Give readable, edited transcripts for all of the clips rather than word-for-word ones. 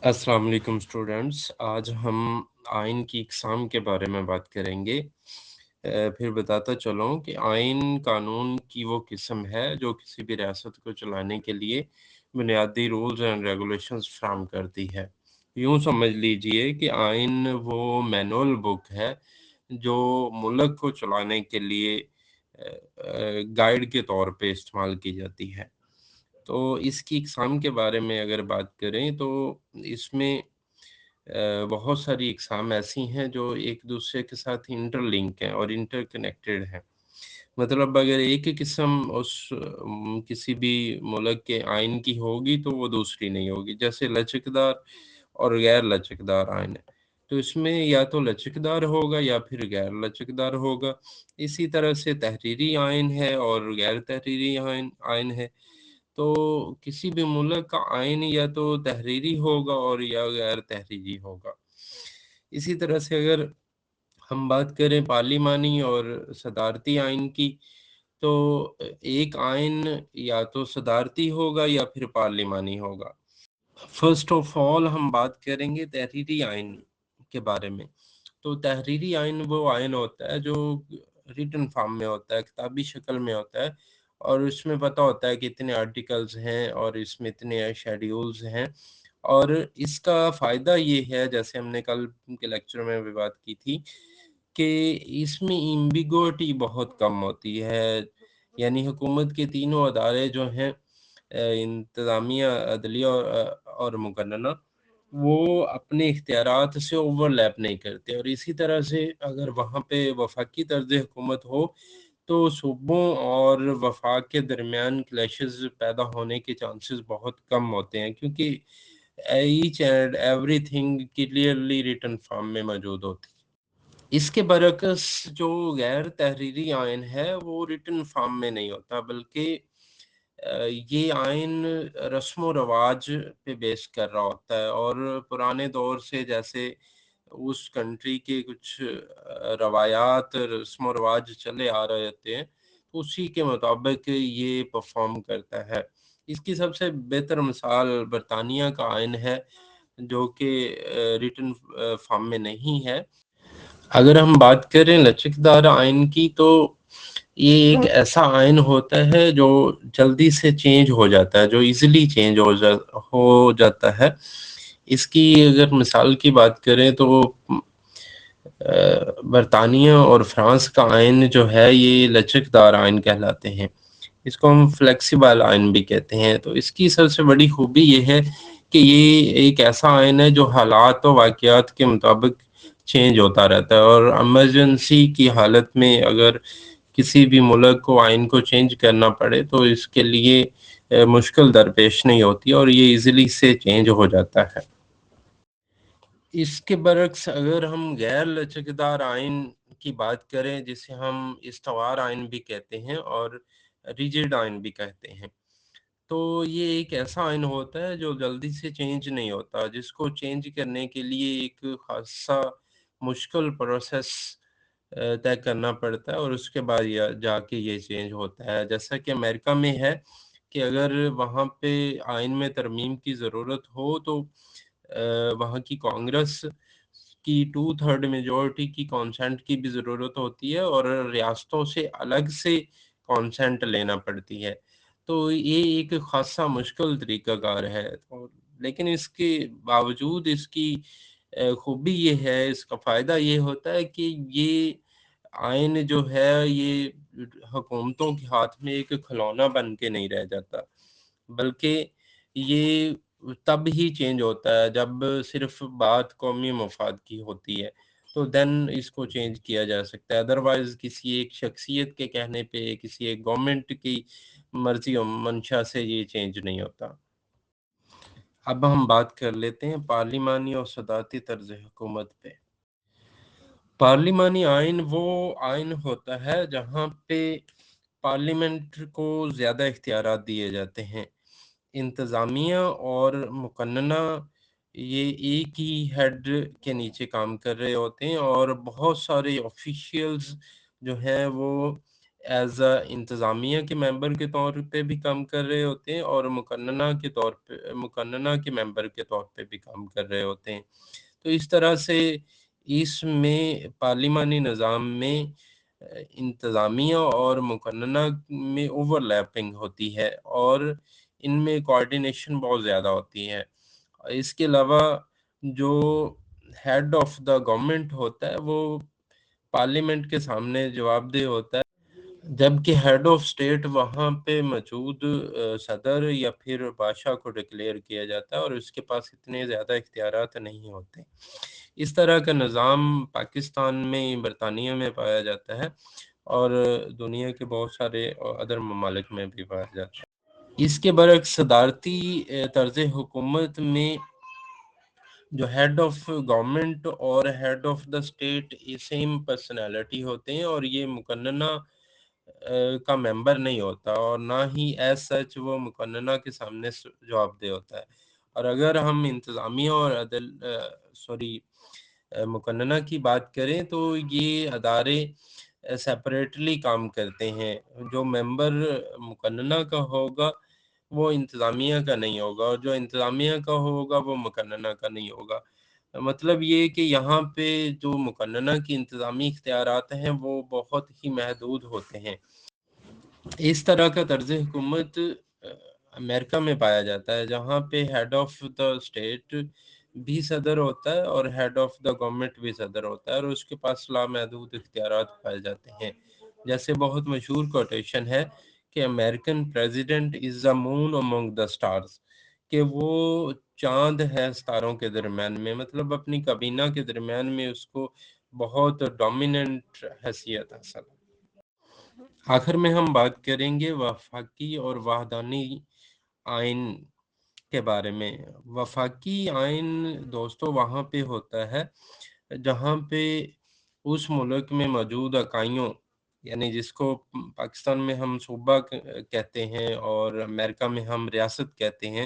السلام علیکم اسٹوڈنٹس، آج ہم آئین کی اقسام کے بارے میں بات کریں گے۔ پھر بتاتا چلوں کہ آئین قانون کی وہ قسم ہے جو کسی بھی ریاست کو چلانے کے لیے بنیادی رولز اینڈ ریگولیشنز فراہم کرتی ہے۔ یوں سمجھ لیجئے کہ آئین وہ مینول بک ہے جو ملک کو چلانے کے لیے گائیڈ کے طور پہ استعمال کی جاتی ہے۔ تو اس کی اقسام کے بارے میں اگر بات کریں تو اس میں بہت ساری اقسام ایسی ہیں جو ایک دوسرے کے ساتھ انٹر لنک ہیں اور انٹر کنیکٹڈ ہیں۔ مطلب اگر ایک ہی قسم کسی بھی ملک کے آئین کی ہوگی تو وہ دوسری نہیں ہوگی، جیسے لچکدار اور غیر لچکدار آئین ہے تو اس میں یا تو لچکدار ہوگا یا پھر غیر لچکدار ہوگا۔ اسی طرح سے تحریری آئین ہے اور غیر تحریری آئین ہے، تو کسی بھی ملک کا آئین یا تو تحریری ہوگا اور یا غیر تحریری ہوگا۔ اسی طرح سے اگر ہم بات کریں پارلیمانی اور صدارتی آئین کی، تو ایک آئین یا تو صدارتی ہوگا یا پھر پارلیمانی ہوگا۔ فرسٹ آف آل ہم بات کریں گے تحریری آئین کے بارے میں۔ تو تحریری آئین وہ آئین ہوتا ہے جو ریٹن فارم میں ہوتا ہے، کتابی شکل میں ہوتا ہے، اور اس میں پتہ ہوتا ہے کہ اتنے آرٹیکلز ہیں اور اس میں اتنے شیڈیولز ہیں۔ اور اس کا فائدہ یہ ہے، جیسے ہم نے کل کے لیکچر میں بھی بات کی تھی، کہ اس میں ایمبیگوٹی بہت کم ہوتی ہے، یعنی حکومت کے تینوں ادارے جو ہیں، انتظامیہ، عدلیہ اور مقننہ، وہ اپنے اختیارات سے اوور لیپ نہیں کرتے، اور اسی طرح سے اگر وہاں پہ وفاقی طرز حکومت ہو تو صوبوں اور وفاق کے درمیان کلیشز پیدا ہونے کے چانسز بہت کم ہوتے ہیں، کیونکہ each and everything clearly written form میں موجود ہوتی ہے۔ اس کے برعکس جو غیر تحریری آئین ہے وہ ریٹن فارم میں نہیں ہوتا، بلکہ یہ آئین رسم و رواج پہ بیس کر رہا ہوتا ہے، اور پرانے دور سے جیسے اس کنٹری کے کچھ روایات، رسم و رواج چلے آ رہے ہوتے ہیں، اسی کے مطابق یہ پرفارم کرتا ہے۔ اس کی سب سے بہتر مثال برطانیہ کا آئین ہے، جو کہ ریٹن فارم میں نہیں ہے۔ اگر ہم بات کریں لچکدار آئین کی، تو یہ ایک ایسا آئین ہوتا ہے جو جلدی سے چینج ہو جاتا ہے، جو ایزیلی چینج ہو جاتا ہے۔ اس کی اگر مثال کی بات کریں تو برطانیہ اور فرانس کا آئین جو ہے یہ لچکدار آئین کہلاتے ہیں، اس کو ہم فلیکسیبل آئین بھی کہتے ہیں۔ تو اس کی سب سے بڑی خوبی یہ ہے کہ یہ ایک ایسا آئین ہے جو حالات و واقعات کے مطابق چینج ہوتا رہتا ہے، اور ایمرجنسی کی حالت میں اگر کسی بھی ملک کو آئین کو چینج کرنا پڑے تو اس کے لیے مشکل درپیش نہیں ہوتی، اور یہ ایزیلی سے چینج ہو جاتا ہے۔ اس کے برعکس اگر ہم غیر لچکدار آئین کی بات کریں، جسے ہم استوار آئین بھی کہتے ہیں اور ریجڈ آئین بھی کہتے ہیں، تو یہ ایک ایسا آئین ہوتا ہے جو جلدی سے چینج نہیں ہوتا، جس کو چینج کرنے کے لیے ایک خاصا مشکل پروسیس طے کرنا پڑتا ہے، اور اس کے بعد جا کے یہ چینج ہوتا ہے۔ جیسا کہ امریکہ میں ہے کہ اگر وہاں پہ آئین میں ترمیم کی ضرورت ہو تو وہاں کی کانگریس کی 2/3 میجورٹی کی کانسینٹ کی بھی ضرورت ہوتی ہے، اور ریاستوں سے الگ سے کانسینٹ لینا پڑتی ہے۔ تو یہ ایک خاصا مشکل طریقہ کار ہے، لیکن اس کے باوجود اس کی خوبی یہ ہے، اس کا فائدہ یہ ہوتا ہے کہ یہ آئین جو ہے یہ حکومتوں کے ہاتھ میں ایک کھلونا بن کے نہیں رہ جاتا، بلکہ یہ تب ہی چینج ہوتا ہے جب صرف بات قومی مفاد کی ہوتی ہے، تو دین اس کو چینج کیا جا سکتا ہے۔ ادروائز کسی ایک شخصیت کے کہنے پہ، کسی ایک گورنمنٹ کی مرضی و منشا سے یہ چینج نہیں ہوتا۔ اب ہم بات کر لیتے ہیں پارلیمانی اور صدارتی طرز حکومت پہ۔ پارلیمانی آئین وہ آئین ہوتا ہے جہاں پہ پارلیمنٹ کو زیادہ اختیارات دیے جاتے ہیں۔ انتظامیہ اور مقننہ یہ ایک ہی ہیڈ کے نیچے کام کر رہے ہوتے ہیں، اور بہت سارے آفیشیلز جو ہیں وہ ایز اے انتظامیہ کے ممبر کے طور پہ بھی کام کر رہے ہوتے ہیں اور مقننہ کے ممبر کے طور پہ بھی کام کر رہے ہوتے ہیں۔ تو اس طرح سے اس میں پارلیمانی نظام میں انتظامیہ اور مقننہ میں اوور لیپنگ ہوتی ہے اور ان میں کوارڈینیشن بہت زیادہ ہوتی ہے۔ اس کے علاوہ جو ہیڈ آف دا گورنمنٹ ہوتا ہے وہ پارلیمنٹ کے سامنے جواب دہ ہوتا ہے، جبکہ ہیڈ آف اسٹیٹ وہاں پہ موجود صدر یا پھر بادشاہ کو ڈکلیئر کیا جاتا ہے اور اس کے پاس اتنے زیادہ اختیارات نہیں ہوتے۔ اس طرح کا نظام پاکستان میں، برطانیہ میں پایا جاتا ہے اور دنیا کے بہت سارے ادر ممالک میں بھی پایا جاتا ہے۔ اس کے برعکس صدارتی طرز حکومت میں جو ہیڈ آف گورنمنٹ اور ہیڈ آف دا اسٹیٹ یہ سیم پرسنالٹی ہوتے ہیں اور یہ مقننہ کا ممبر نہیں ہوتا اور نہ ہی ایز سچ وہ مقننہ کے سامنے جواب دہ ہوتا ہے۔ اور اگر ہم انتظامیہ اور مقننہ کی بات کریں تو یہ ادارے سیپریٹلی کام کرتے ہیں۔ جو ممبر مقننہ کا ہوگا وہ انتظامیہ کا نہیں ہوگا اور جو انتظامیہ کا ہوگا وہ مقننہ کا نہیں ہوگا۔ مطلب یہ کہ یہاں پہ جو مقننہ کی انتظامی اختیارات ہیں وہ بہت ہی محدود ہوتے ہیں۔ اس طرح کا طرز حکومت امریکہ میں پایا جاتا ہے، جہاں پہ ہیڈ آف دا اسٹیٹ بھی صدر ہوتا ہے اور ہیڈ آف دا گورنمنٹ بھی صدر ہوتا ہے اور اس کے پاس لامحدود اختیارات پائے جاتے ہیں۔ جیسے بہت مشہور کوٹیشن ہے کہ امریکن پریزیڈنٹ از دا مون امونگ دا سٹارز، کہ وہ چاند ہے ستاروں کے درمیان میں، مطلب اپنی کابینہ کے درمیان میں اس کو بہت ڈومیننٹ حیثیت حاصل ہے۔ آخر میں ہم بات کریں گے وفاقی اور وحدانی آئین کے بارے میں۔ وفاقی آئین دوستو وہاں پہ ہوتا ہے جہاں پہ اس ملک میں موجود اکائیوں، یعنی جس کو پاکستان میں ہم صوبہ کہتے ہیں اور امریکہ میں ہم ریاست کہتے ہیں،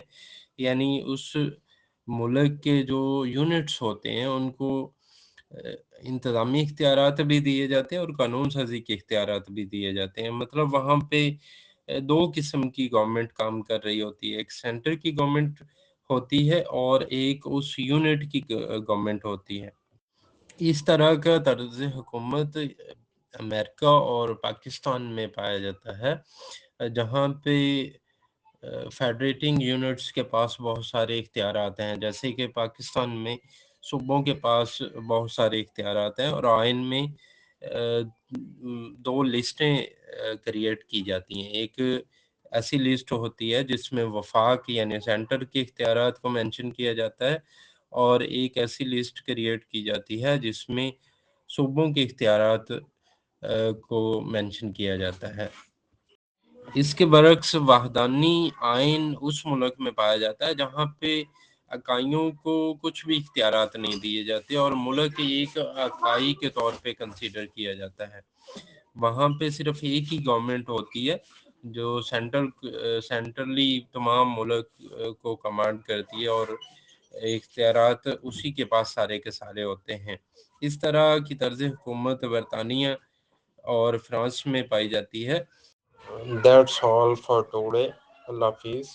یعنی اس ملک کے جو یونٹس ہوتے ہیں ان کو انتظامی اختیارات بھی دیے جاتے ہیں اور قانون سازی کے اختیارات بھی دیے جاتے ہیں۔ مطلب وہاں پہ دو قسم کی گورنمنٹ کام کر رہی ہوتی ہے، ایک سینٹر کی گورنمنٹ ہوتی ہے اور ایک اس یونٹ کی گورنمنٹ ہوتی ہے۔ اس طرح کا طرز حکومت امریکہ اور پاکستان میں پایا جاتا ہے، جہاں پہ فیڈریٹنگ یونٹس کے پاس بہت سارے اختیارات ہیں، جیسے کہ پاکستان میں صوبوں کے پاس بہت سارے اختیارات ہیں اور آئین میں دو لسٹیں کریٹ کی جاتی ہیں۔ ایک ایسی لسٹ ہوتی ہے جس میں وفاق یعنی سینٹر کے اختیارات کو مینشن کیا جاتا ہے اور ایک ایسی لسٹ کریٹ کی جاتی ہے جس میں صوبوں کے اختیارات کو مینشن کیا جاتا ہے۔ اس کے برعکس وحدانی آئین اس ملک میں پایا جاتا ہے جہاں پہ اکائیوں کو کچھ بھی اختیارات نہیں دیے جاتے اور ملک ایک اکائی کے طور پہ کنسیڈر کیا جاتا ہے۔ وہاں پہ صرف ایک ہی گورنمنٹ ہوتی ہے جو سینٹرلی تمام ملک کو کمانڈ کرتی ہے اور اختیارات اسی کے پاس سارے کے سارے ہوتے ہیں۔ اس طرح کی طرز حکومت برطانیہ اور فرانس میں پائی جاتی ہے۔ That's all for today. اللہ حافظ۔